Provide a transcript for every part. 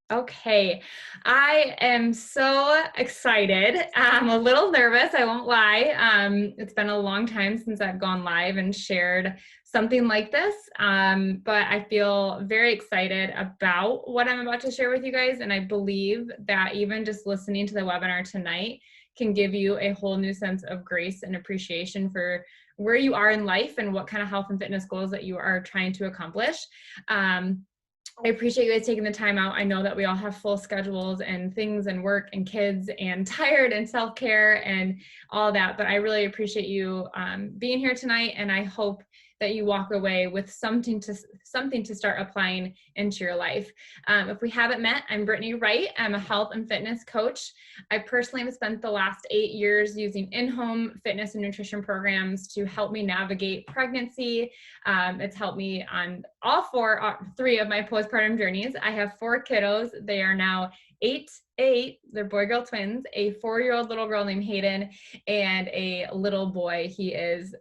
Okay, I am so excited. I'm a little nervous, I won't lie. It's been a long time since I've gone live and shared something like this, but I feel very excited about what I'm about to share with you guys. And I believe that even just listening to the webinar tonight can give you a whole new sense of grace and appreciation for where you are in life and what kind of health and fitness goals that you are trying to accomplish. I appreciate you guys taking the time out. I know that we all have full schedules and things and work and kids and tired and self-care and all that, but I really appreciate you being here tonight, and I hope that you walk away with something to start applying into your life. If we haven't met, I'm Brittanie Wright. I'm a health and fitness coach. I personally have spent the last 8 years using in-home fitness and nutrition programs to help me navigate pregnancy. It's helped me on three of my postpartum journeys. I have 4 kiddos. They are now 8, they're boy-girl twins, a 4-year-old little girl named Hayden, and a little boy. He is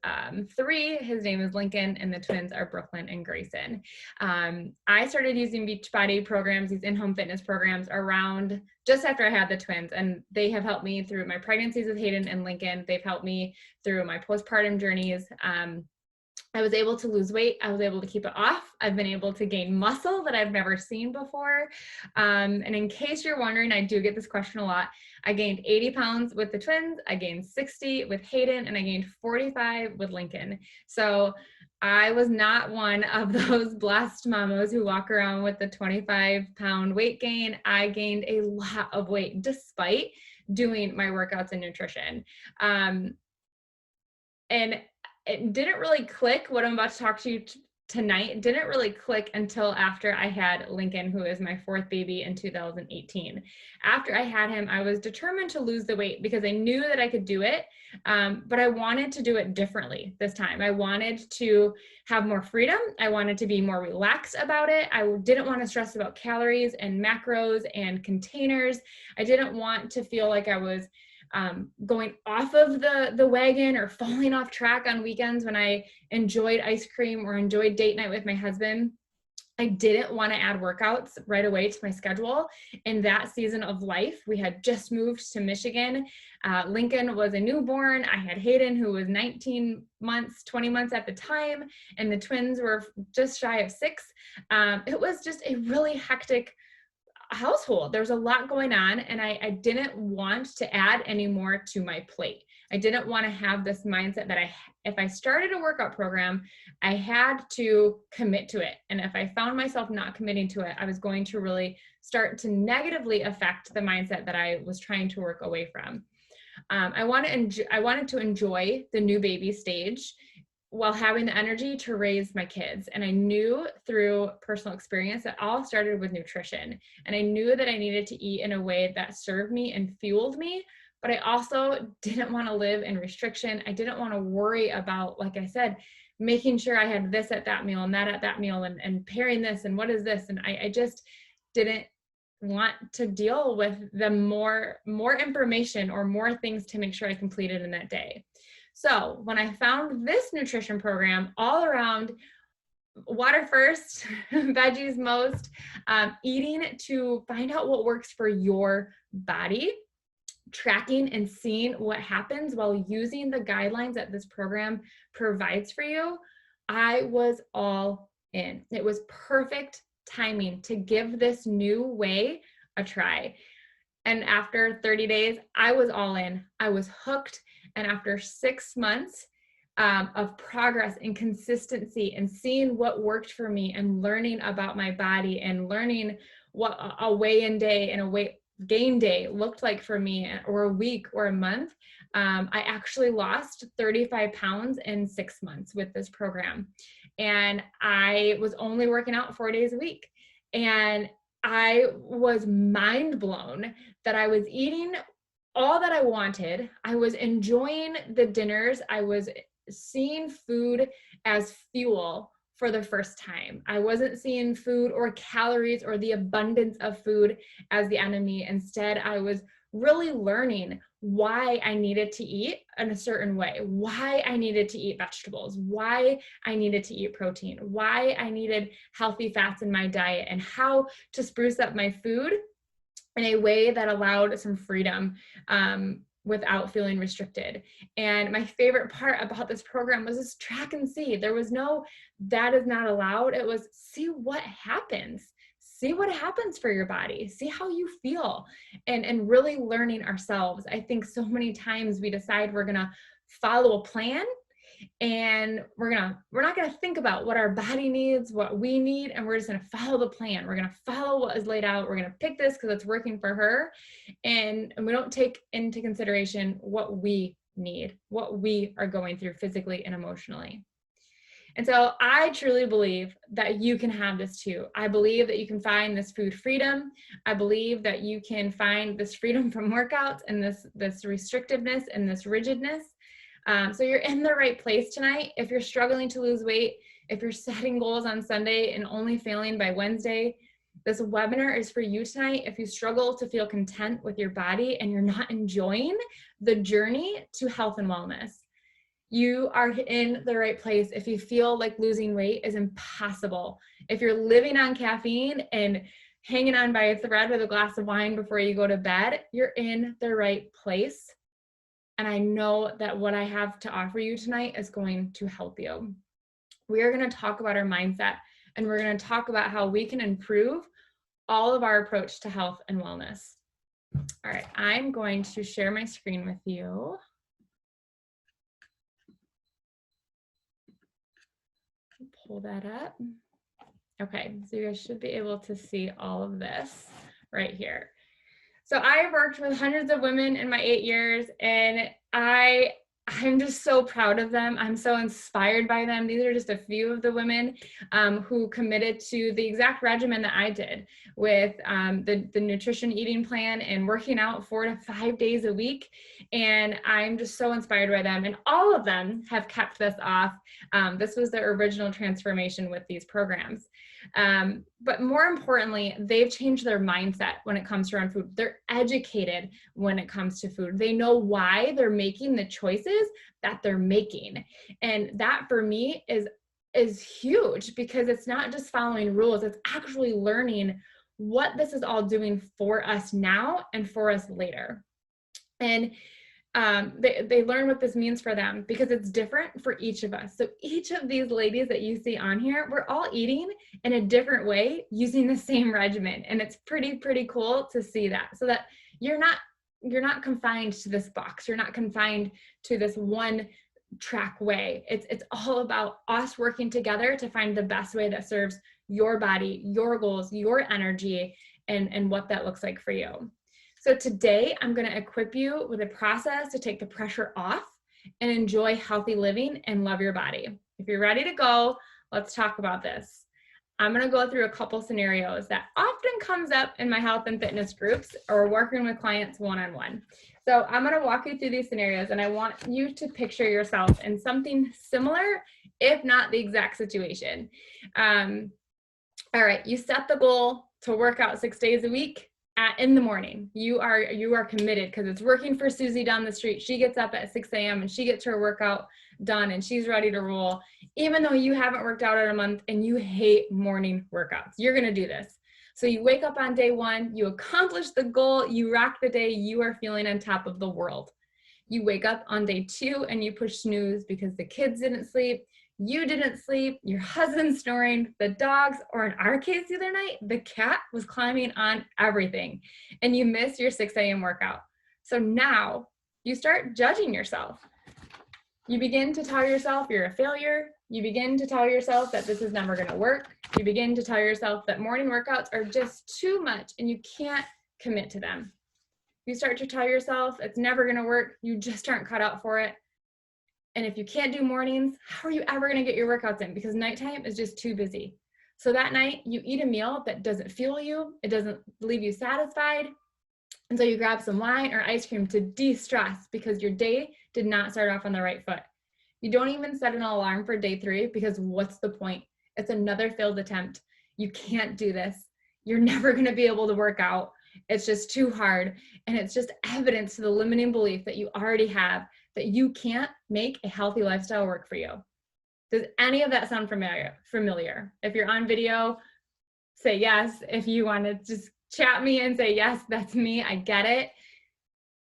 3. His name is Lincoln, and the twins are Brooklyn and Grayson. I started using Beachbody programs, these in-home fitness programs, around just after I had the twins, and they have helped me through my pregnancies with Hayden and Lincoln. They've helped me through my postpartum journeys. I was able to lose weight. I was able to keep it off. I've been able to gain muscle that I've never seen before. And in case you're wondering, I do get this question a lot. I gained 80 pounds with the twins. I gained 60 with Hayden, and I gained 45 with Lincoln. So I was not one of those blessed mamas who walk around with the 25-pound weight gain. I gained a lot of weight despite doing my workouts and nutrition. And it didn't really click. What I'm about to talk to you tonight didn't really click until after I had Lincoln, who is my 4th baby, in 2018. After I had him, I was determined to lose the weight because I knew that I could do it, but I wanted to do it differently this time. I wanted to have more freedom. I wanted to be more relaxed about it. I didn't want to stress about calories and macros and containers. I didn't want to feel like I was going off of the wagon or falling off track on weekends when I enjoyed ice cream or enjoyed date night with my husband. I didn't want to add workouts right away to my schedule. In that season of life, we had just moved to Michigan. Lincoln was a newborn. I had Hayden, who was 19 months, 20 months at the time, and the twins were just shy of 6. It was just a really hectic household. There's a lot going on, and I didn't want to add any more to my plate. I didn't want to have this mindset that if I started a workout program, I had to commit to it. And if I found myself not committing to it, I was going to really start to negatively affect the mindset that I was trying to work away from. I wanted to enjoy the new baby stage while having the energy to raise my kids. And I knew through personal experience that all started with nutrition. And I knew that I needed to eat in a way that served me and fueled me, but I also didn't want to live in restriction. I didn't want to worry about, like I said, making sure I had this at that meal and that at that meal and pairing this and what is this. And I just didn't want to deal with the more information or more things to make sure I completed in that day. So when I found this nutrition program all around water first, veggies most, eating to find out what works for your body, tracking and seeing what happens while using the guidelines that this program provides for you, I was all in. It was perfect timing to give this new way a try. And after 30 days, I was all in. I was hooked. And after 6 months of progress and consistency and seeing what worked for me and learning about my body and learning what a weigh-in day and a weight gain day looked like for me, or a week or a month, I actually lost 35 pounds in 6 months with this program. And I was only working out 4 days a week. And I was mind blown that I was eating all that I wanted. I was enjoying the dinners. I was seeing food as fuel for the first time. I wasn't seeing food or calories or the abundance of food as the enemy. Instead, I was really learning why I needed to eat in a certain way, why I needed to eat vegetables, why I needed to eat protein, why I needed healthy fats in my diet, and how to spruce up my food in a way that allowed some freedom without feeling restricted. And my favorite part about this program was this track and see. There was no, that is not allowed. It was see what happens. See what happens for your body. See how you feel, and really learning ourselves. I think so many times we decide we're gonna follow a plan, and we're not gonna think about what our body needs, what we need, and we're just gonna follow the plan. We're gonna follow what is laid out. We're gonna pick this because it's working for her, and we don't take into consideration what we need, what we are going through physically and emotionally. And so I truly believe that you can have this too. I believe that you can find this food freedom. I believe that you can find this freedom from workouts and this restrictiveness and this rigidness. So you're in the right place tonight. If you're struggling to lose weight, if you're setting goals on Sunday and only failing by Wednesday, this webinar is for you tonight. If you struggle to feel content with your body and you're not enjoying the journey to health and wellness, you are in the right place. If you feel like losing weight is impossible, if you're living on caffeine and hanging on by a thread with a glass of wine before you go to bed, you're in the right place. And I know that what I have to offer you tonight is going to help you. We are going to talk about our mindset, and we're going to talk about how we can improve all of our approach to health and wellness. All right, I'm going to share my screen with you. Pull that up. Okay, so you guys should be able to see all of this right here. So I worked with hundreds of women in my 8 years, and I'm just so proud of them. I'm so inspired by them. These are just a few of the women who committed to the exact regimen that I did with the nutrition eating plan and working out 4 to 5 days a week. And I'm just so inspired by them. And all of them have kept this off. This was their original transformation with these programs. But more importantly, they've changed their mindset when it comes to around food. They're educated when it comes to food. They know why they're making the choices that they're making. And that for me is huge, because it's not just following rules, it's actually learning what this is all doing for us now and for us later. And they learn what this means for them, because it's different for each of us. So each of these ladies that you see on here, we're all eating in a different way using the same regimen. And it's pretty cool to see that, so that you're not confined to this box. You're not confined to this one track way. It's all about us working together to find the best way that serves your body, your goals, your energy, and what that looks like for you. So today, I'm going to equip you with a process to take the pressure off and enjoy healthy living and love your body. If you're ready to go, let's talk about this. I'm going to go through a couple scenarios that often comes up in my health and fitness groups or working with clients one-on-one. So I'm going to walk you through these scenarios, and I want you to picture yourself in something similar, if not the exact situation. All right, you set the goal to work out 6 days a week. In the morning, you are committed because it's working for Susie down the street. She gets up at 6 a.m. and she gets her workout done and she's ready to roll, even though you haven't worked out in a month and you hate morning workouts. You're going to do this. So you wake up on day 1, you accomplish the goal, you rock the day, you are feeling on top of the world. You wake up on day 2 and you push snooze because the kids didn't sleep. You didn't sleep, your husband's snoring, the dogs, or in our case the other night, the cat was climbing on everything, and you miss your 6 a.m. workout. So now you start judging yourself. You begin to tell yourself you're a failure. You begin to tell yourself that this is never going to work. You begin to tell yourself that morning workouts are just too much and you can't commit to them. You start to tell yourself it's never going to work. You just aren't cut out for it. And if you can't do mornings, how are you ever going to get your workouts in? Because nighttime is just too busy. So that night you eat a meal that doesn't fuel you. It doesn't leave you satisfied. And so you grab some wine or ice cream to de-stress because your day did not start off on the right foot. You don't even set an alarm for day 3 because what's the point? It's another failed attempt. You can't do this. You're never going to be able to work out. It's just too hard. And it's just evidence to the limiting belief that you already have that you can't make a healthy lifestyle work for you. Does any of that sound familiar? If you're on video, say yes. If you want to just chat me and say, yes, that's me, I get it.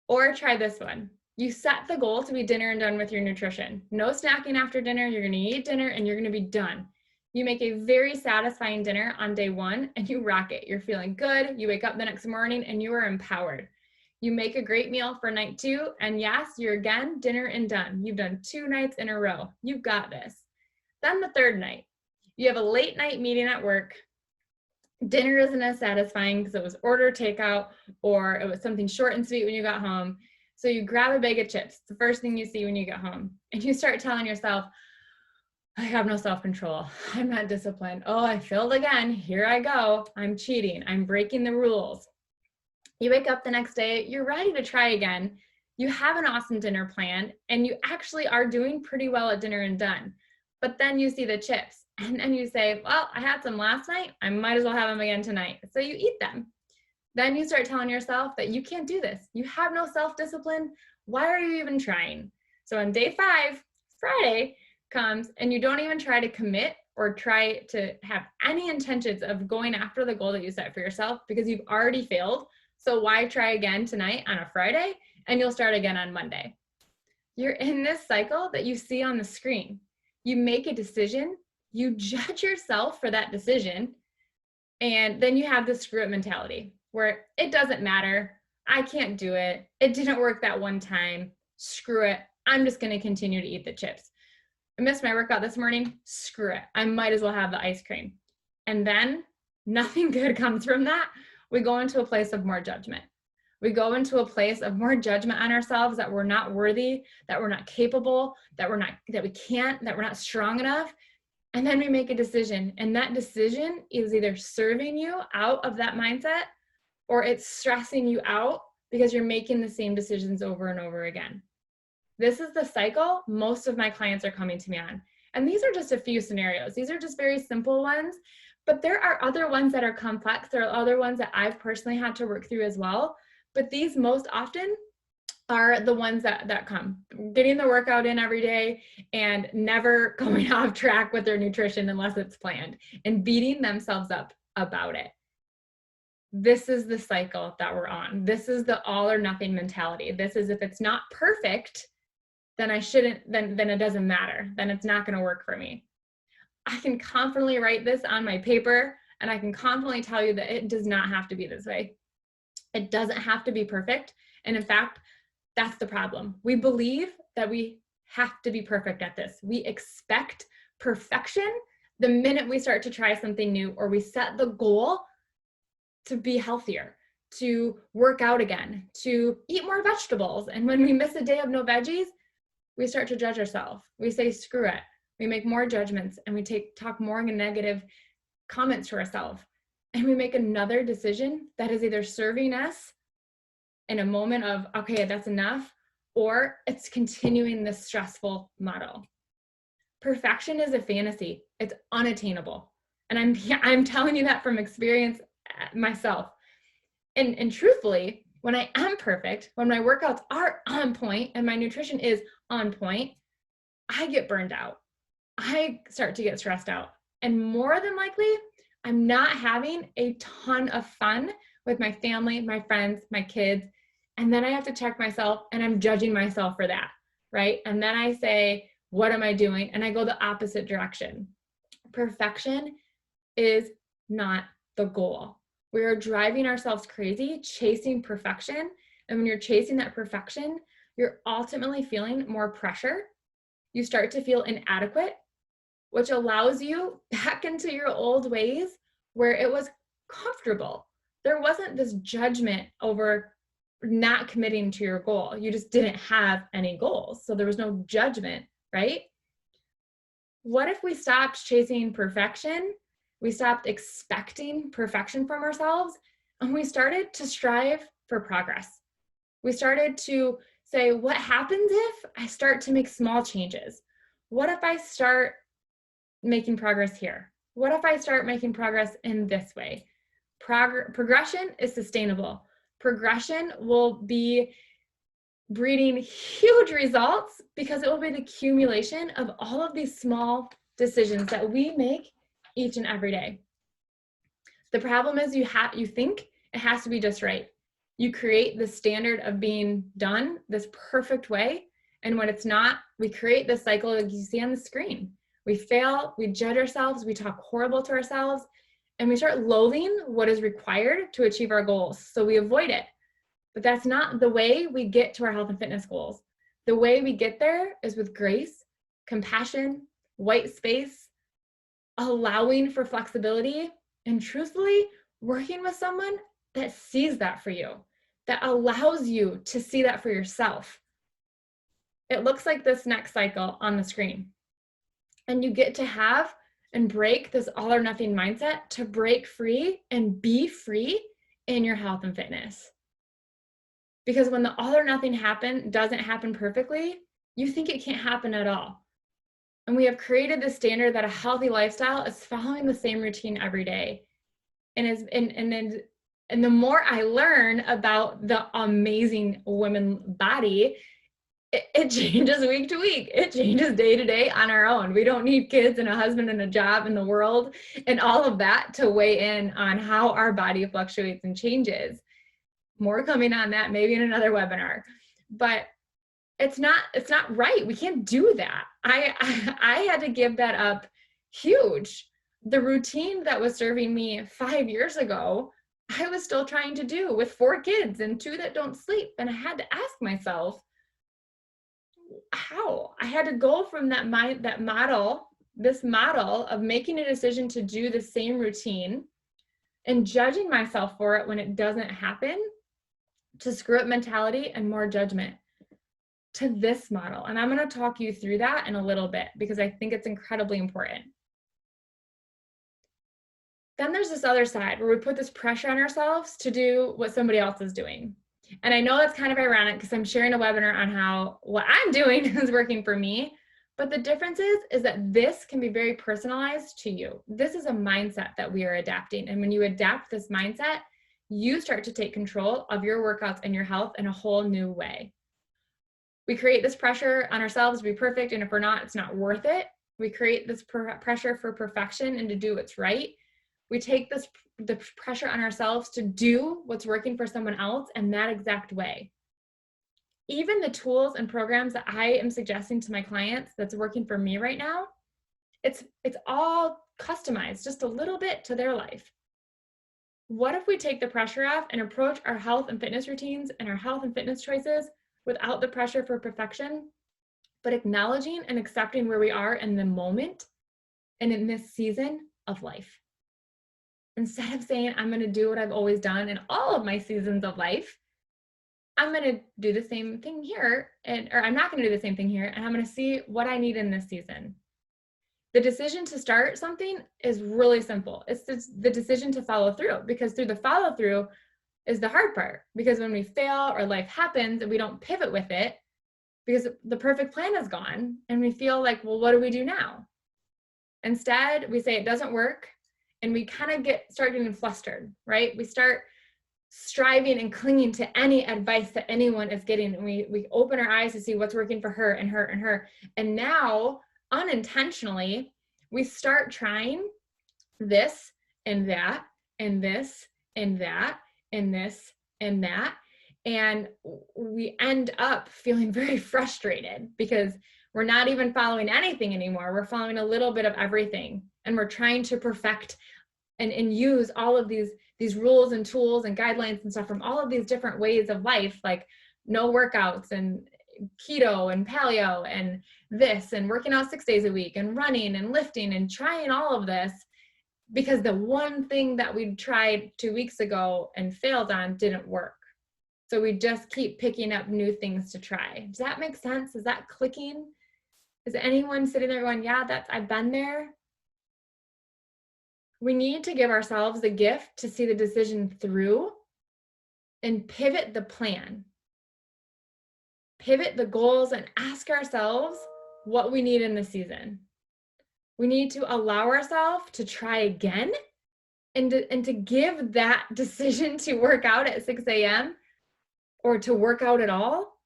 Or try this one. You set the goal to be dinner and done with your nutrition. No snacking after dinner. You're going to eat dinner and you're going to be done. You make a very satisfying dinner on day one and you rock it. You're feeling good. You wake up the next morning and you are empowered. You make a great meal for night 2. And yes, you're again dinner and done. You've done 2 nights in a row. You've got this. Then the 3rd night, you have a late night meeting at work. Dinner isn't as satisfying because it was order takeout or it was something short and sweet when you got home. So you grab a bag of chips, the first thing you see when you get home, and you start telling yourself, I have no self-control. I'm not disciplined. Oh, I failed again. Here I go. I'm cheating. I'm breaking the rules. You wake up the next day, you're ready to try again. You have an awesome dinner planned, and you actually are doing pretty well at dinner and done. But then you see the chips, and then you say, well, I had some last night. I might as well have them again tonight. So you eat them. Then you start telling yourself that you can't do this. You have no self-discipline. Why are you even trying? So on day 5, Friday comes, and you don't even try to commit or try to have any intentions of going after the goal that you set for yourself because you've already failed. So why try again tonight on a Friday? And you'll start again on Monday. You're in this cycle that you see on the screen. You make a decision, you judge yourself for that decision, and then you have the screw it mentality where it doesn't matter. I can't do it. It didn't work that one time. Screw it. I'm just going to continue to eat the chips. I missed my workout this morning. Screw it. I might as well have the ice cream. And then nothing good comes from that. We go into a place of more judgment. We go into a place of more judgment on ourselves that we're not worthy, that we're not capable, that we're not strong enough. And then we make a decision. And that decision is either serving you out of that mindset or it's stressing you out because you're making the same decisions over and over again. This is the cycle most of my clients are coming to me on. And these are just a few scenarios. These are just very simple ones, but there are other ones that are complex. There are other ones that I've personally had to work through as well. But these most often are the ones that come. Getting the workout in every day and never going off track with their nutrition unless it's planned and beating themselves up about it. This is the cycle that we're on. This is the all or nothing mentality. This is if it's not perfect, then I shouldn't, then it doesn't matter. Then it's not going to work for me. I can confidently write this on my paper and I can confidently tell you that it does not have to be this way. It doesn't have to be perfect. And in fact, that's the problem. We believe that we have to be perfect at this. We expect perfection the minute we start to try something new or we set the goal to be healthier, to work out again, to eat more vegetables. And when we miss a day of no veggies, we start to judge ourselves. We say, screw it. We make more judgments and we talk more negative comments to ourselves. And we make another decision that is either serving us in a moment of, okay, that's enough, or it's continuing this stressful model. Perfection is a fantasy. It's unattainable. And I'm telling you that from experience myself. And truthfully, when I am perfect, when my workouts are on point and my nutrition is on point, I get burned out. I start to get stressed out. And more than likely, I'm not having a ton of fun with my family, my friends, my kids. And then I have to check myself and I'm judging myself for that, right? And then I say, what am I doing? And I go the opposite direction. Perfection is not the goal. We are driving ourselves crazy, chasing perfection. And when you're chasing that perfection, you're ultimately feeling more pressure. You start to feel inadequate, which allows you back into your old ways where it was comfortable. There wasn't this judgment over not committing to your goal. You just didn't have any goals. So there was no judgment, right? What if we stopped chasing perfection? We stopped expecting perfection from ourselves and we started to strive for progress. We started to say, what happens if I start to make small changes? What if I start making progress here? What if I start making progress in this way? Progression is sustainable. Progression will be breeding huge results because it will be the accumulation of all of these small decisions that we make each and every day. The problem is you think it has to be just right. You create the standard of being done this perfect way, and when it's not, we create this cycle like you see on the screen. We fail, we judge ourselves, we talk horrible to ourselves, and we start loathing what is required to achieve our goals, so we avoid it. But that's not the way we get to our health and fitness goals. The way we get there is with grace, compassion, white space, allowing for flexibility, and truthfully, working with someone that sees that for you, that allows you to see that for yourself. It looks like this next cycle on the screen. And you get to have and break this all or nothing mindset to break free and be free in your health and fitness. Because when the all or nothing doesn't happen perfectly, you think it can't happen at all. And we have created this standard that a healthy lifestyle is following the same routine every day. And the more I learn about the amazing woman body, it changes week to week. It changes day to day on our own. We don't need kids and a husband and a job in the world and all of that to weigh in on how our body fluctuates and changes. More coming on that maybe in another webinar. But it's not right. We can't do that. I had to give that up huge. The routine that was serving me 5 years ago, I was still trying to do with 4 kids and 2 that don't sleep. And I had to ask myself, how? I had to go from this model of making a decision to do the same routine and judging myself for it when it doesn't happen, to screw up mentality and more judgment, to this model. And I'm going to talk you through that in a little bit because I think it's incredibly important. Then there's this other side where we put this pressure on ourselves to do what somebody else is doing. And I know that's kind of ironic because I'm sharing a webinar on how what I'm doing is working for me. But the difference is that this can be very personalized to you. This is a mindset that we are adapting. And when you adapt this mindset, you start to take control of your workouts and your health in a whole new way. We create this pressure on ourselves to be perfect. And if we're not, it's not worth it. We create this pressure for perfection and to do what's right. We take the pressure on ourselves to do what's working for someone else in that exact way. Even the tools and programs that I am suggesting to my clients that's working for me right now, it's all customized just a little bit to their life. What if we take the pressure off and approach our health and fitness routines and our health and fitness choices without the pressure for perfection, but acknowledging and accepting where we are in the moment and in this season of life? Instead of saying, I'm going to do what I've always done in all of my seasons of life, I'm going to do the same thing here, or I'm not going to do the same thing here, and I'm going to see what I need in this season. The decision to start something is really simple. It's the decision to follow through, because through the follow through is the hard part. Because when we fail or life happens and we don't pivot with it, because the perfect plan is gone, and we feel like, well, what do we do now? Instead, we say it doesn't work. And we kind of start getting flustered, right? We start striving and clinging to any advice that anyone is getting. And we open our eyes to see what's working for her and her and her. And now, unintentionally, we start trying this and that and this and that and this and that. And we end up feeling very frustrated because we're not even following anything anymore. We're following a little bit of everything. And we're trying to perfect and use all of these rules and tools and guidelines and stuff from all of these different ways of life, like no workouts and keto and paleo and this and working out 6 days a week and running and lifting and trying all of this because the one thing that we tried 2 weeks ago and failed on didn't work. So we just keep picking up new things to try. Does that make sense? Is that clicking? Is anyone sitting there going, yeah, I've been there? We need to give ourselves the gift to see the decision through and pivot the plan. Pivot the goals and ask ourselves what we need in the season. We need to allow ourselves to try again And to give that decision to work out at 6 a.m. or to work out at all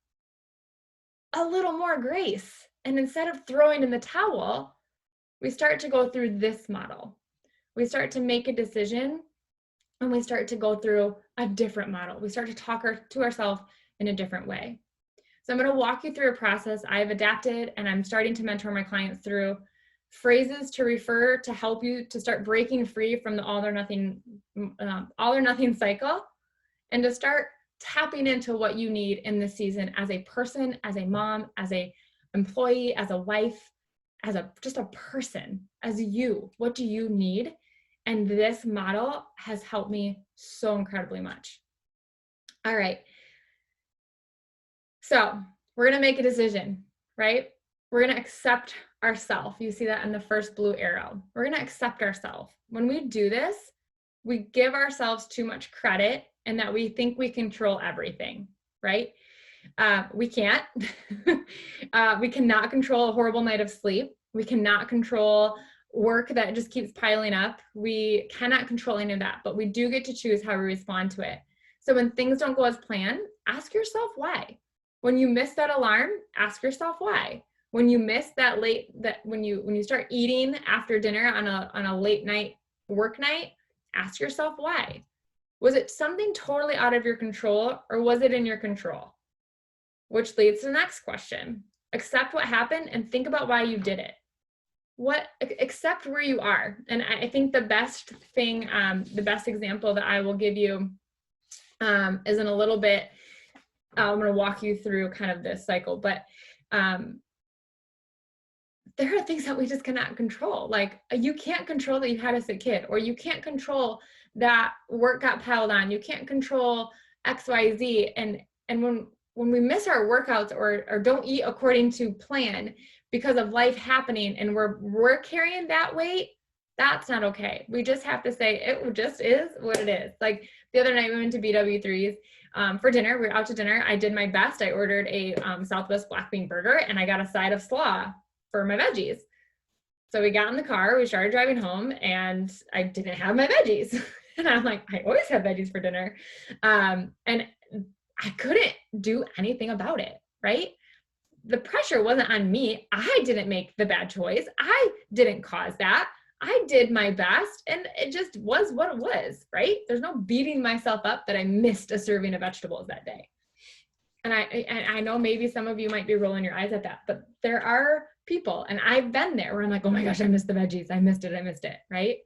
a little more grace. And instead of throwing in the towel, we start to go through this model. We start to make a decision and we start to go through a different model. We start to talk to ourselves in a different way. So I'm going to walk you through a process I've adapted, and I'm starting to mentor my clients through phrases to refer to help you to start breaking free from the all or nothing cycle, and to start tapping into what you need in this season as a person, as a mom, as a employee, as a wife, as just a person, as you. What do you need? And this model has helped me so incredibly much. All right. So we're going to make a decision, right? We're going to accept ourselves. You see that in the first blue arrow. We're going to accept ourselves. When we do this, we give ourselves too much credit and that we think we control everything, right? We can't. We cannot control a horrible night of sleep. We cannot control work that just keeps piling up. We cannot control any of that, but we do get to choose how we respond to it. So when things don't go as planned, ask yourself why. When you miss that alarm, ask yourself why. When you miss when you start eating after dinner on a late night work night, ask yourself why. Was it something totally out of your control, or was it in your control? Which leads to the next question. Accept what happened and think about why you did it. Accept where you are. And I think the best thing, the best example that I will give you is in a little bit. I'm going to walk you through kind of this cycle, but there are things that we just cannot control. Like, you can't control that you had a sick kid, or you can't control that work got piled on. You can't control X, Y, Z. And when we miss our workouts or don't eat according to plan because of life happening and we're carrying that weight, that's not okay. We just have to say it just is what it is. Like the other night we went to BW3's for dinner. We were out to dinner. I did my best. I ordered a Southwest black bean burger and I got a side of slaw for my veggies. So we got in the car, we started driving home, and I didn't have my veggies. And I'm like, I always have veggies for dinner. And I couldn't do anything about it, right? The pressure wasn't on me. I didn't make the bad choice. I didn't cause that. I did my best, and it just was what it was, right? There's no beating myself up that I missed a serving of vegetables that day. And I know maybe some of you might be rolling your eyes at that, but there are people, and I've been there, where I'm like, oh my gosh, I missed the veggies. I missed it, right?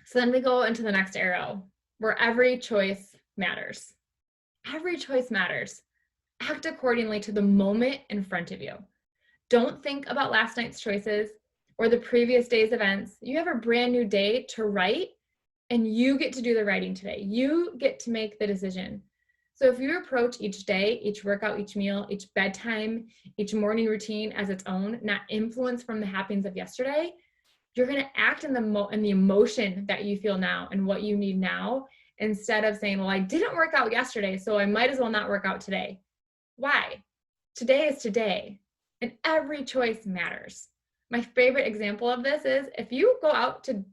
So then we go into the next arrow, where every choice matters. Every choice matters. Act accordingly to the moment in front of you. Don't think about last night's choices or the previous day's events. You have a brand new day to write, and you get to do the writing today. You get to make the decision. So if you approach each day, each workout, each meal, each bedtime, each morning routine as its own, not influenced from the happenings of yesterday, you're going to act in the emotion that you feel now and what you need now, instead of saying, well, I didn't work out yesterday, so I might as well not work out today. Why? Today is today, and every choice matters. My favorite example of this is if you go out to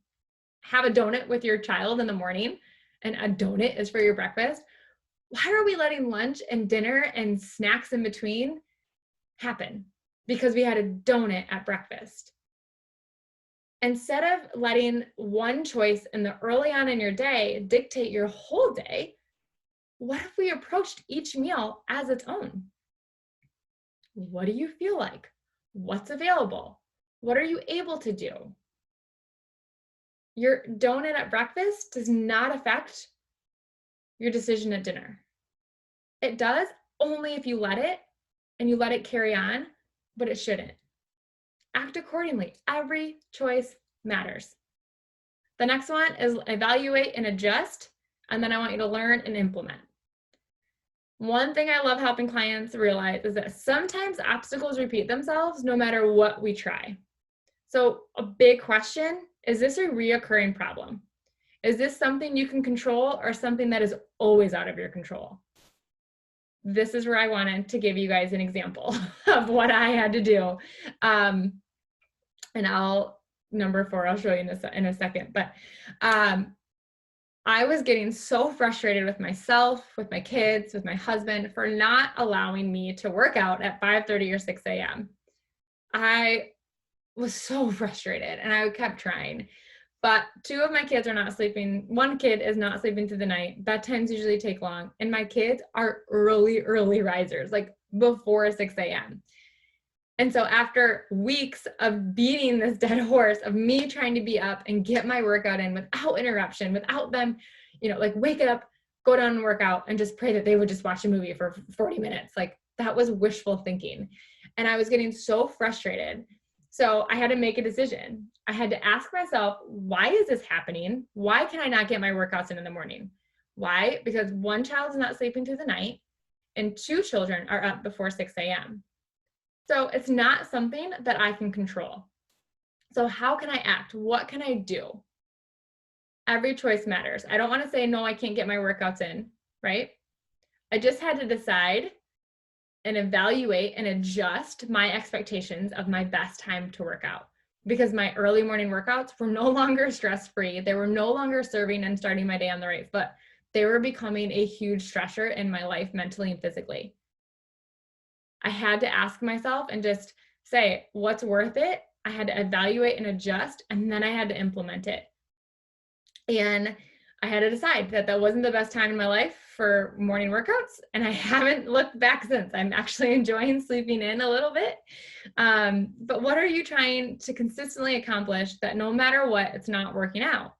have a donut with your child in the morning, and a donut is for your breakfast, why are we letting lunch and dinner and snacks in between happen? Because we had a donut at breakfast. Instead of letting one choice in the early on in your day dictate your whole day, what if we approached each meal as its own? What do you feel like? What's available? What are you able to do? Your donut at breakfast does not affect your decision at dinner. It does only if you let it, and you let it carry on, but it shouldn't. Act accordingly. Every choice matters. The next one is evaluate and adjust, and then I want you to learn and implement. One thing I love helping clients realize is that sometimes obstacles repeat themselves no matter what we try. So a big question, is this a reoccurring problem? Is this something you can control or something that is always out of your control? This is where I wanted to give you guys an example of what I had to do. And I'll number 4. I'll show you in a second. But I was getting so frustrated with myself, with my kids, with my husband for not allowing me to work out at 5:30 or 6 a.m. I was so frustrated and I kept trying. But 2 of my kids are not sleeping. 1 kid is not sleeping through the night. Bedtimes usually take long. And my kids are early risers, like before 6 a.m. And so after weeks of beating this dead horse of me trying to be up and get my workout in without interruption, without them, like wake up, go down and work out and just pray that they would just watch a movie for 40 minutes. Like that was wishful thinking. And I was getting so frustrated. So I had to make a decision. I had to ask myself, why is this happening? Why can I not get my workouts in the morning? Why? Because 1 child is not sleeping through the night and 2 children are up before 6 a.m. So it's not something that I can control. So how can I act? What can I do? Every choice matters. I don't want to say, no, I can't get my workouts in, right? I just had to decide and evaluate and adjust my expectations of my best time to work out, because my early morning workouts were no longer stress-free. They were no longer serving and starting my day on the right foot. They were becoming a huge stressor in my life, mentally and physically. I had to ask myself and just say, what's worth it? I had to evaluate and adjust, and then I had to implement it. And I had to decide that that wasn't the best time in my life for morning workouts, and I haven't looked back since. I'm actually enjoying sleeping in a little bit. But what are you trying to consistently accomplish that no matter what, it's not working out?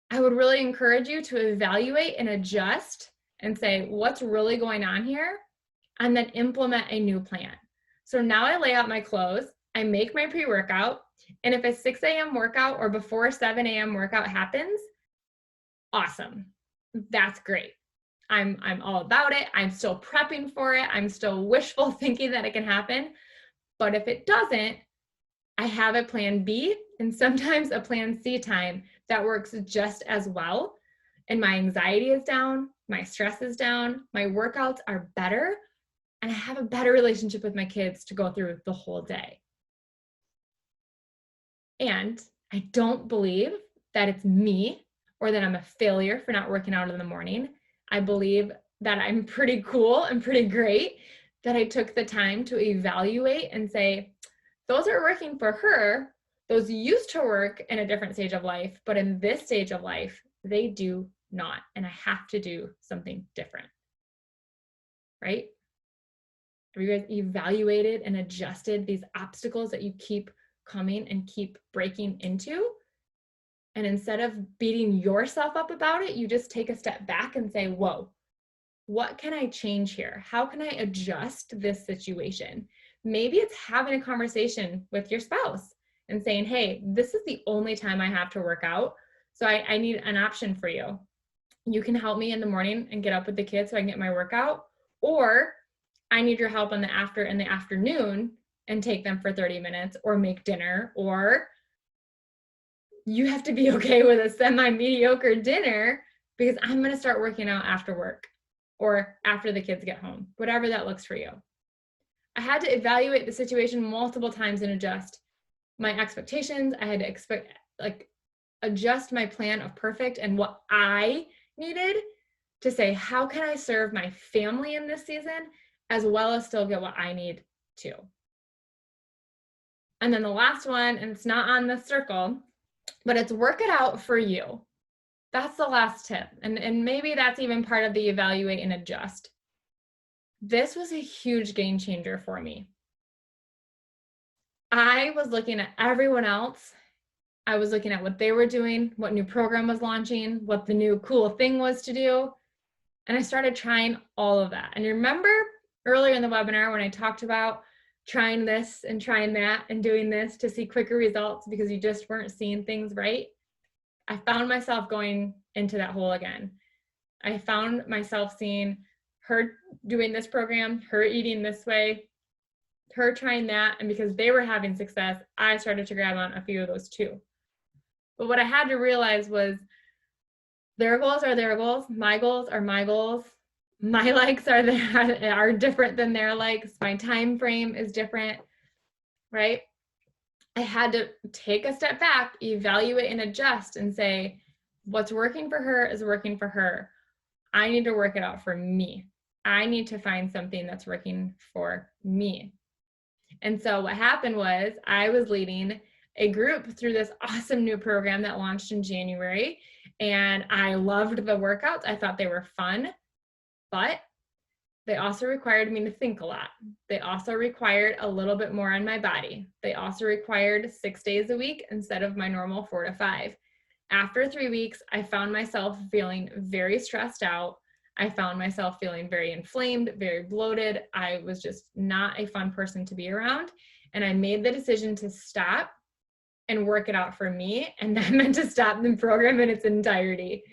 I would really encourage you to evaluate and adjust and say, what's really going on here? And then implement a new plan. So now I lay out my clothes, I make my pre-workout, and if a 6 a.m. workout or before 7 a.m. workout happens, awesome. That's great. I'm all about it. I'm still prepping for it. I'm still wishful thinking that it can happen. But if it doesn't, I have a plan B and sometimes a plan C time that works just as well. And my anxiety is down, my stress is down, my workouts are better, and I have a better relationship with my kids to go through the whole day. And I don't believe that it's me or that I'm a failure for not working out in the morning. I believe that I'm pretty cool and pretty great that I took the time to evaluate and say, those are working for her. Those used to work in a different stage of life, but in this stage of life, they do not. And I have to do something different, right? Have you guys evaluated and adjusted these obstacles that you keep coming and keep breaking into? And instead of beating yourself up about it, you just take a step back and say, whoa, what can I change here? How can I adjust this situation? Maybe it's having a conversation with your spouse and saying, hey, this is the only time I have to work out. So I need an option for you. You can help me in the morning and get up with the kids so I can get my workout, or I need your help in the afternoon and take them for 30 minutes or make dinner, or you have to be okay with a semi-mediocre dinner because I'm going to start working out after work or after the kids get home, whatever that looks for you. I had to evaluate the situation multiple times and adjust my expectations. I had to adjust my plan of perfect and what I needed to say, how can I serve my family in this season as well as still get what I need to. And then the last one, and it's not on the circle, but it's work it out for you. That's the last tip. And maybe that's even part of the evaluate and adjust. This was a huge game changer for me. I was looking at everyone else. I was looking at what they were doing, what new program was launching, what the new cool thing was to do. And I started trying all of that. And you remember earlier in the webinar when I talked about trying this and trying that and doing this to see quicker results because you just weren't seeing things right? I found myself going into that hole again. I found myself seeing her doing this program, her eating this way, her trying that, and because they were having success, I started to grab on a few of those too. But what I had to realize was their goals are their goals, my goals are my goals. My likes are different than their likes. My time frame is different, right? I had to take a step back, evaluate and adjust and say, what's working for her is working for her. I need to work it out for me. I need to find something that's working for me. And so what happened was I was leading a group through this awesome new program that launched in January. And I loved the workouts. I thought they were fun, but they also required me to think a lot. They also required a little bit more on my body. They also required 6 days a week instead of my normal 4 to 5. After 3 weeks, I found myself feeling very stressed out. I found myself feeling very inflamed, very bloated. I was just not a fun person to be around. And I made the decision to stop and work it out for me. And that meant to stop the program in its entirety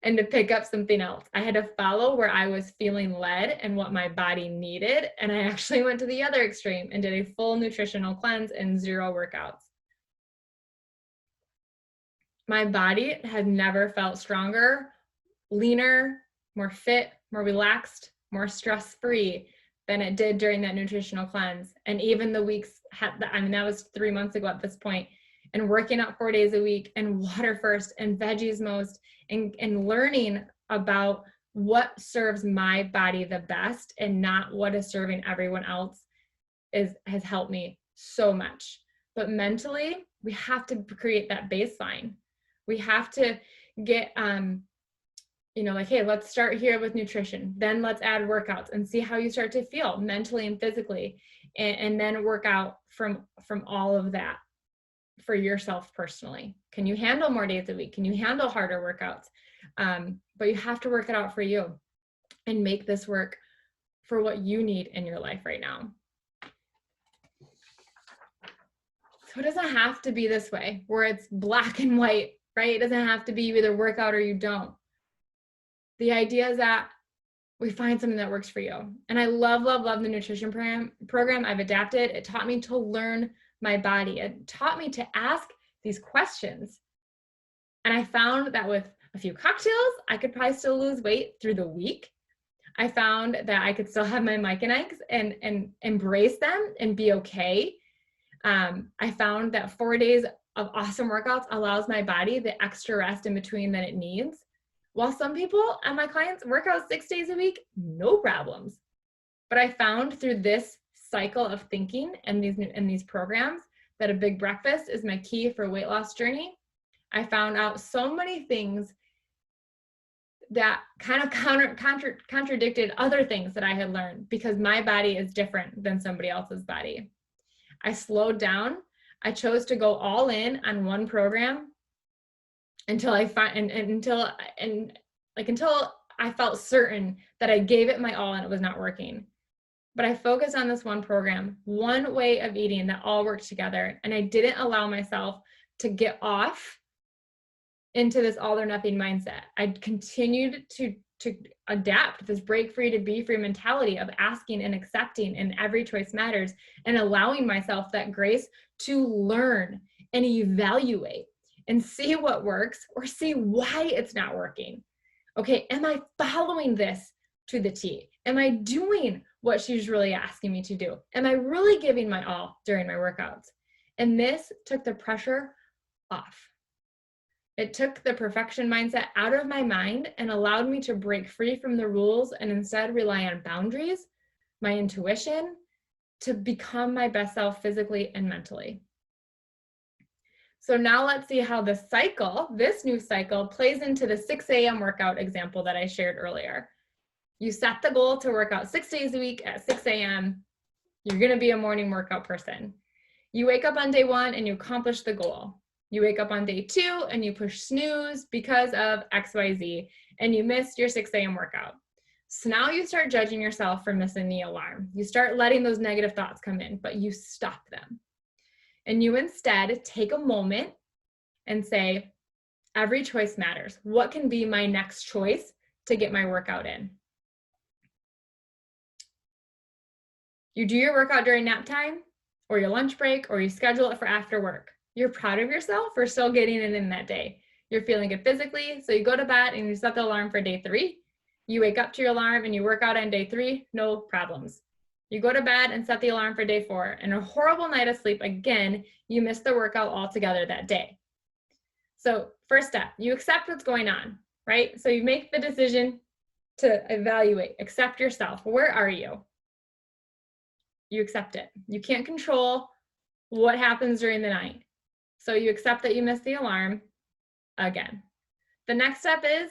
and to pick up something else. I had to follow where I was feeling led and what my body needed. And I actually went to the other extreme and did a full nutritional cleanse and 0 workouts. My body has never felt stronger, leaner, more fit, more relaxed, more stress-free than it did during that nutritional cleanse. And even the weeks, that was 3 months ago at this point, and working out 4 days a week and water first and veggies most, and learning about what serves my body the best and not what is serving everyone else has helped me so much. But mentally, we have to create that baseline. We have to get, like, hey, let's start here with nutrition. Then let's add workouts and see how you start to feel mentally and physically, and then work out from all of that for yourself personally. Can you handle more days a week? Can you handle harder workouts? But you have to work it out for you and make this work for what you need in your life right now. So it doesn't have to be this way where it's black and white, right? It doesn't have to be you either work out or you don't. The idea is that we find something that works for you. And I love, love, love the nutrition program. I've adapted. It taught me to learn my body. It taught me to ask these questions. And I found that with a few cocktails, I could probably still lose weight through the week. I found that I could still have my Mike and Ikes and embrace them and be okay. I found that 4 days of awesome workouts allows my body the extra rest in between that it needs. While some people and my clients work out 6 days a week, no problems. But I found through this cycle of thinking and these programs that a big breakfast is my key for weight loss journey. I found out so many things that kind of contradicted other things that I had learned because my body is different than somebody else's body. I slowed down. I chose to go all in on one program until I felt certain that I gave it my all and it was not working. But I focused on this one program, one way of eating that all worked together. And I didn't allow myself to get off into this all or nothing mindset. I continued to adapt this break free to be free mentality of asking and accepting, and every choice matters, and allowing myself that grace to learn and evaluate and see what works or see why it's not working. Okay, am I following this to the T? Am I doing what she's really asking me to do? Am I really giving my all during my workouts? And this took the pressure off. It took the perfection mindset out of my mind and allowed me to break free from the rules and instead rely on boundaries, my intuition, to become my best self physically and mentally. So now let's see how this new cycle plays into the 6 a.m. workout example that I shared earlier. You set the goal to work out 6 days a week at 6 a.m. You're going to be a morning workout person. You wake up on day 1 and you accomplish the goal. You wake up on day 2 and you push snooze because of XYZ and you missed your 6 a.m. workout. So now you start judging yourself for missing the alarm. You start letting those negative thoughts come in, but you stop them. And you instead take a moment and say, every choice matters. What can be my next choice to get my workout in? You do your workout during nap time or your lunch break, or you schedule it for after work. You're proud of yourself for still getting it in that day. You're feeling good physically, so you go to bed and you set the alarm for day 3. You wake up to your alarm and you work out on day 3, no problems. You go to bed and set the alarm for day 4, and a horrible night of sleep, again, you miss the workout altogether that day. So first step, you accept what's going on, right? So you make the decision to evaluate, accept yourself. Where are you? You accept it. You can't control what happens during the night. So you accept that you missed the alarm again. The next step is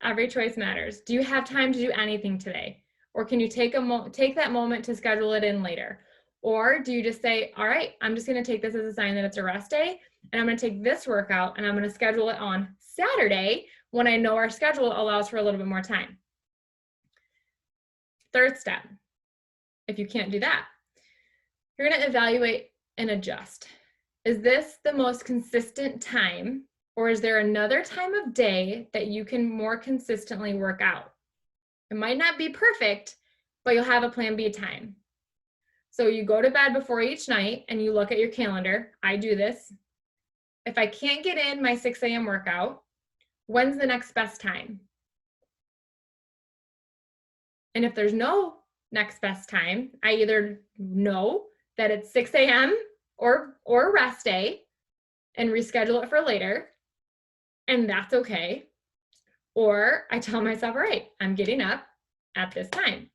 every choice matters. Do you have time to do anything today? Or can you take that moment to schedule it in later? Or do you just say, all right, I'm just going to take this as a sign that it's a rest day, and I'm going to take this workout and I'm going to schedule it on Saturday when I know our schedule allows for a little bit more time. Third step, if you can't do that, you're going to evaluate and adjust. Is this the most consistent time, or is there another time of day that you can more consistently work out? It might not be perfect, but you'll have a plan B time. So you go to bed before each night and you look at your calendar. I do this. If I can't get in my 6 a.m. workout, when's the next best time? And if there's no next best time, I either know that it's 6 a.m. or rest day and reschedule it for later, and that's okay. Or I tell myself, all right, I'm getting up at this time.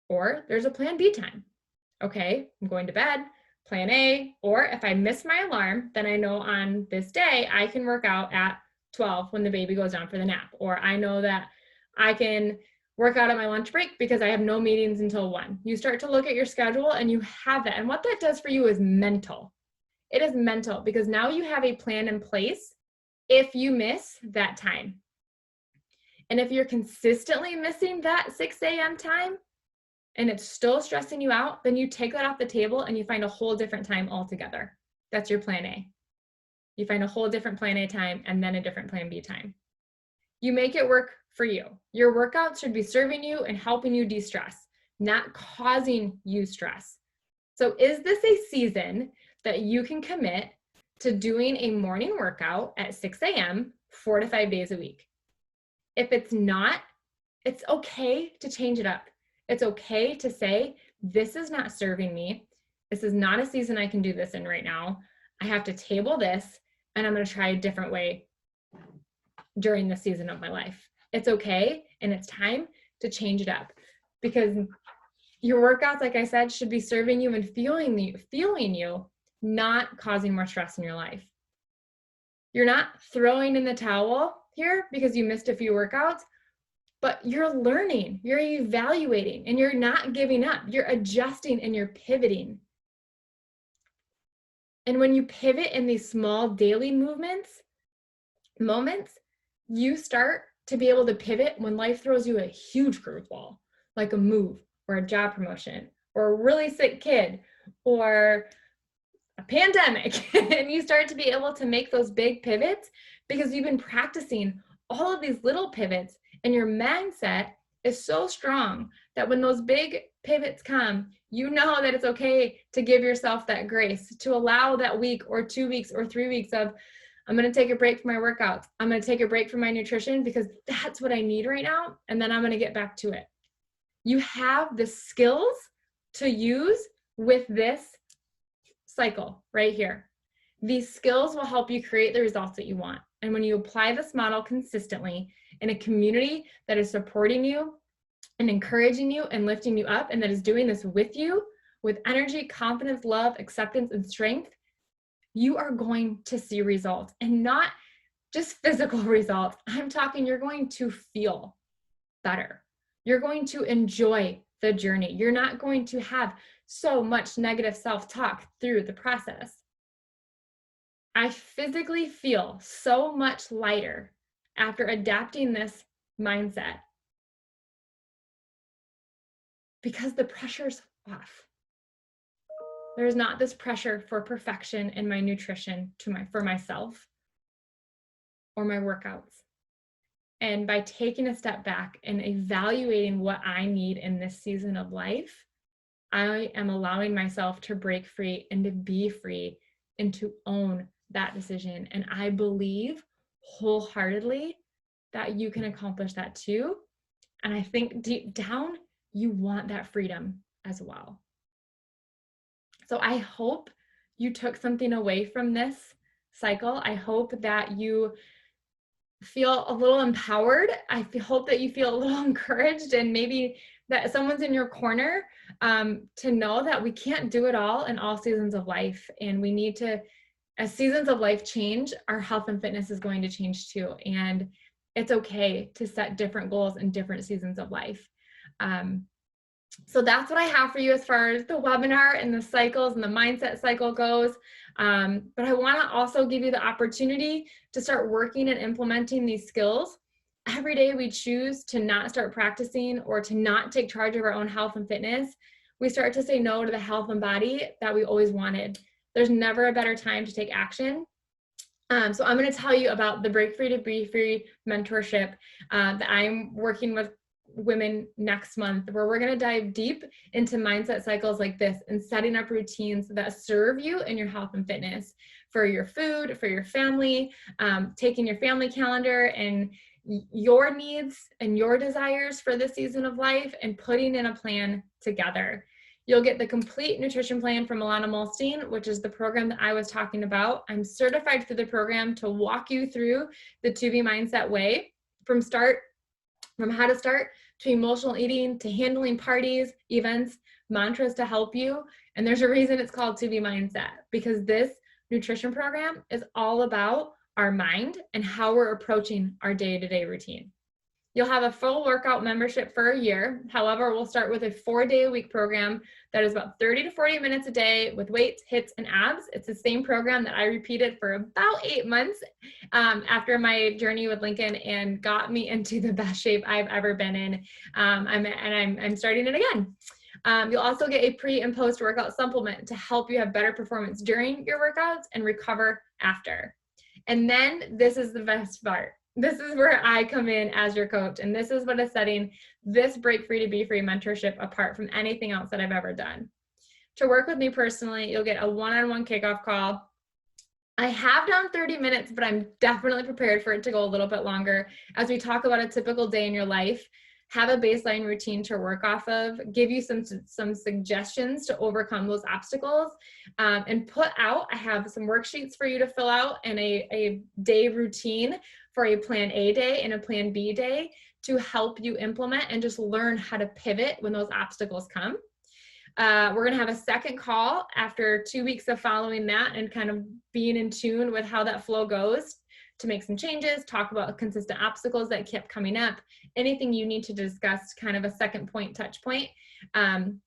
Or there's a plan B time. Okay, I'm going to bed, plan A, or if I miss my alarm, then I know on this day I can work out at 12 when the baby goes down for the nap. Or I know that I can work out at my lunch break because I have no meetings until 1. You start to look at your schedule and you have that. And what that does for you is mental. It is mental because now you have a plan in place if you miss that time. And if you're consistently missing that 6 a.m. time and it's still stressing you out, then you take that off the table and you find a whole different time altogether. That's your plan A. You find a whole different plan A time and then a different plan B time. You make it work for you. Your workouts should be serving you and helping you de-stress, not causing you stress. So is this a season that you can commit to doing a morning workout at 6 a.m. 4 to 5 days a week? If it's not, it's okay to change it up. It's okay to say, this is not serving me. This is not a season I can do this in right now. I have to table this and I'm going to try a different way during the season of my life. It's okay, and it's time to change it up because your workouts, like I said, should be serving you and fueling you, not causing more stress in your life. You're not throwing in the towel here because you missed a few workouts, but you're learning, you're evaluating, and you're not giving up. You're adjusting and you're pivoting. And when you pivot in these small daily moments, you start to be able to pivot when life throws you a huge curveball, like a move or a job promotion or a really sick kid or a pandemic. And you start to be able to make those big pivots because you've been practicing all of these little pivots, and your mindset is so strong that when those big pivots come, you know that it's okay to give yourself that grace, to allow that week or 2 weeks or 3 weeks of, I'm going to take a break from my workouts. I'm going to take a break from my nutrition because that's what I need right now. And then I'm going to get back to it. You have the skills to use with this cycle right here. These skills will help you create the results that you want. And when you apply this model consistently in a community that is supporting you and encouraging you and lifting you up, and that is doing this with you with energy, confidence, love, acceptance, and strength, you are going to see results, and not just physical results. I'm talking you're going to feel better. You're going to enjoy the journey. You're not going to have so much negative self-talk through the process. I physically feel so much lighter after adapting this mindset because the pressure's off. There's not this pressure for perfection in my nutrition for myself or my workouts. And by taking a step back and evaluating what I need in this season of life, I am allowing myself to break free and to be free and to own that decision. And I believe wholeheartedly that you can accomplish that too. And I think deep down, you want that freedom as well. So I hope you took something away from this cycle. I hope that you feel a little empowered. Hope that you feel a little encouraged, and maybe that someone's in your corner, to know that we can't do it all in all seasons of life. And we need to, as seasons of life change, our health and fitness is going to change too. And it's okay to set different goals in different seasons of life. So that's what I have for you as far as the webinar and the cycles and the mindset cycle goes. But I want to also give you the opportunity to start working and implementing these skills. Every day we choose to not start practicing or to not take charge of our own health and fitness, we start to say no to the health and body that we always wanted. There's never a better time to take action. So I'm going to tell you about the Break Free to Be Free mentorship that I'm working with women next month, where we're going to dive deep into mindset cycles like this and setting up routines that serve you in your health and fitness, for your food, for your family, taking your family calendar and your needs and your desires for this season of life and putting in a plan together. You'll get the complete nutrition plan from Alana Molstein, which is the program that I was talking about. I'm certified through the program to walk you through the To Be Mindset way, from how to start, to emotional eating, to handling parties, events, mantras to help you. And there's a reason it's called To Be Mindset, because this nutrition program is all about our mind and how we're approaching our day-to-day routine. You'll have a full workout membership for a year. However, we'll start with a 4-day-a-week program that is about 30 to 40 minutes a day with weights, hits, and abs. It's the same program that I repeated for about 8 months after my journey with Lincoln, and got me into the best shape I've ever been in. I'm starting it again. You'll also get a pre and post workout supplement to help you have better performance during your workouts and recover after. And then this is the best part. This is where I come in as your coach, and this is what is setting this Break Free to Be Free mentorship apart from anything else that I've ever done. To work with me personally, you'll get a one-on-one kickoff call. I have done 30 minutes, but I'm definitely prepared for it to go a little bit longer as we talk about a typical day in your life, have a baseline routine to work off of, give you some suggestions to overcome those obstacles, and I have some worksheets for you to fill out, and a day routine for a plan A day and a plan B day to help you implement and just learn how to pivot when those obstacles come. We're going to have a second call after 2 weeks of following that and kind of being in tune with how that flow goes, to make some changes, talk about consistent obstacles that kept coming up, anything you need to discuss, kind of a second point, touch point. And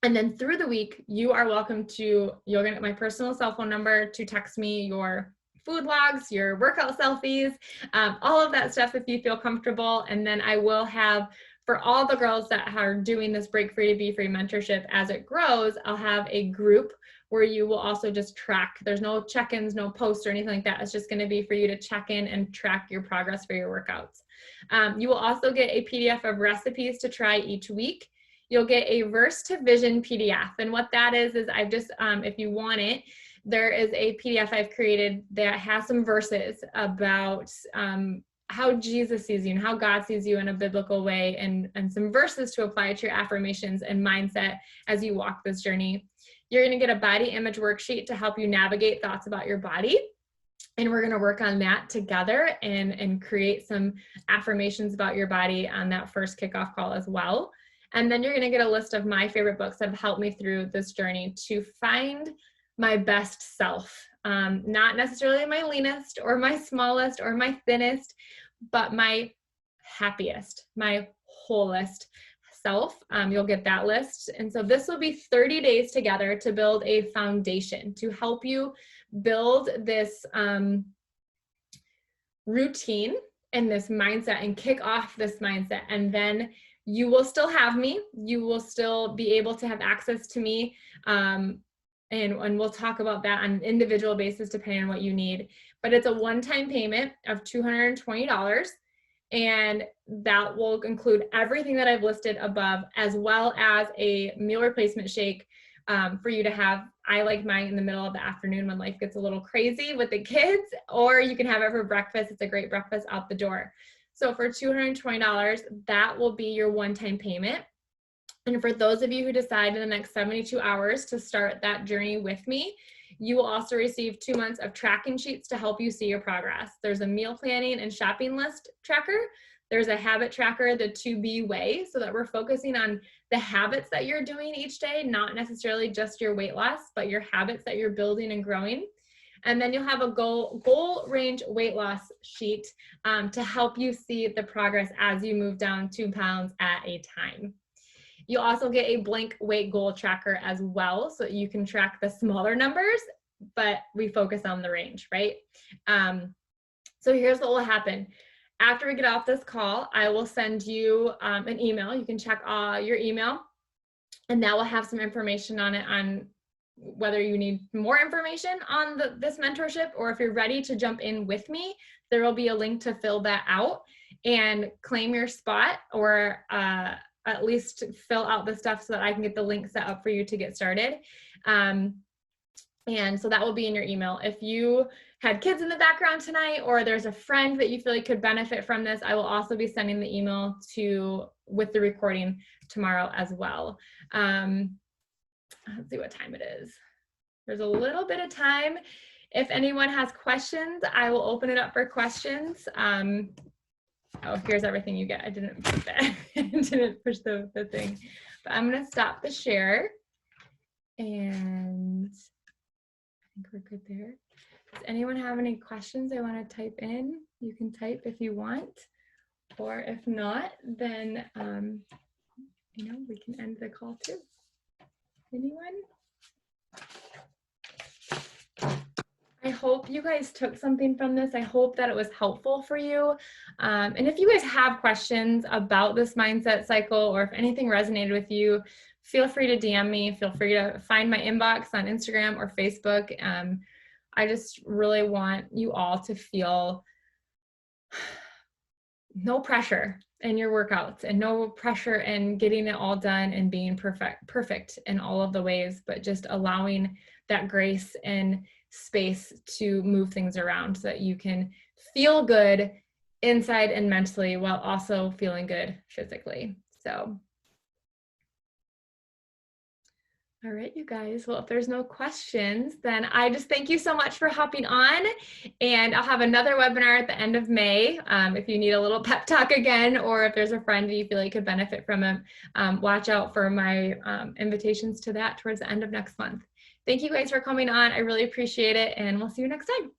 then through the week, you are welcome to, you're going to get my personal cell phone number to text me your food logs, your workout selfies, all of that stuff if you feel comfortable. And then I will have, for all the girls that are doing this Break Free to Be Free mentorship, as it grows, I'll have a group where you will also just track. There's no check-ins, no posts or anything like that. It's just going to be for you to check in and track your progress for your workouts. You will also get a PDF of recipes to try each week. You'll get a Verse to Vision PDF. And what that is I've just, if you want it, there is a PDF I've created that has some verses about how Jesus sees you and how God sees you in a biblical way, and some verses to apply to your affirmations and mindset as you walk this journey. You're going to get a body image worksheet to help you navigate thoughts about your body. And we're going to work on that together and create some affirmations about your body on that first kickoff call as well. And then you're going to get a list of my favorite books that have helped me through this journey to find my best self. Not necessarily my leanest or my smallest or my thinnest, but my happiest, my wholest self. You'll get that list. And so this will be 30 days together to build a foundation to help you build this routine and this mindset and kick off this mindset. And then you will still have me. You will still be able to have access to me. And we'll talk about that on an individual basis depending on what you need. But it's a one-time payment of $220. And that will include everything that I've listed above, as well as a meal replacement shake for you to have. I like mine in the middle of the afternoon when life gets a little crazy with the kids, or you can have it for breakfast. It's a great breakfast out the door. So for $220, that will be your one-time payment. And for those of you who decide in the next 72 hours to start that journey with me, you will also receive 2 months of tracking sheets to help you see your progress. There's a meal planning and shopping list tracker. There's a habit tracker, the 2B way, so that we're focusing on the habits that you're doing each day, not necessarily just your weight loss, but your habits that you're building and growing. And then you'll have a goal range weight loss sheet to help you see the progress as you move down 2 pounds at a time. You'll also get a blank weight goal tracker as well, so that you can track the smaller numbers, but we focus on the range, right? So here's what will happen. After we get off this call, I will send you an email. You can check your email, and that will have some information on it, on whether you need more information on this mentorship, or if you're ready to jump in with me, there will be a link to fill that out and claim your spot, or at least fill out the stuff so that I can get the link set up for you to get started. And so that will be in your email. If you had kids in the background tonight, or there's a friend that you feel like could benefit from this, I will also be sending the email with the recording tomorrow as well. Let's see what time it is. There's a little bit of time. If anyone has questions, I will open it up for questions. Oh, here's everything you get. I didn't put that. I didn't push the thing. But I'm going to stop the share. And I think we're good there. Does anyone have any questions they want to type in? You can type if you want. Or if not, then, we can end the call too. Anyone? I hope you guys took something from this. I hope that it was helpful for you. And if you guys have questions about this mindset cycle, or if anything resonated with you, feel free to DM me. Feel free to find my inbox on Instagram or Facebook. I just really want you all to feel no pressure in your workouts, and no pressure in getting it all done and being perfect in all of the ways, but just allowing that grace and space to move things around so that you can feel good inside and mentally while also feeling good physically. So, all right, you guys. Well, if there's no questions, then I just thank you so much for hopping on, and I'll have another webinar at the end of May. If you need a little pep talk again, or if there's a friend that you feel like could benefit from it, watch out for my invitations to that towards the end of next month. Thank you guys for coming on. I really appreciate it, and we'll see you next time.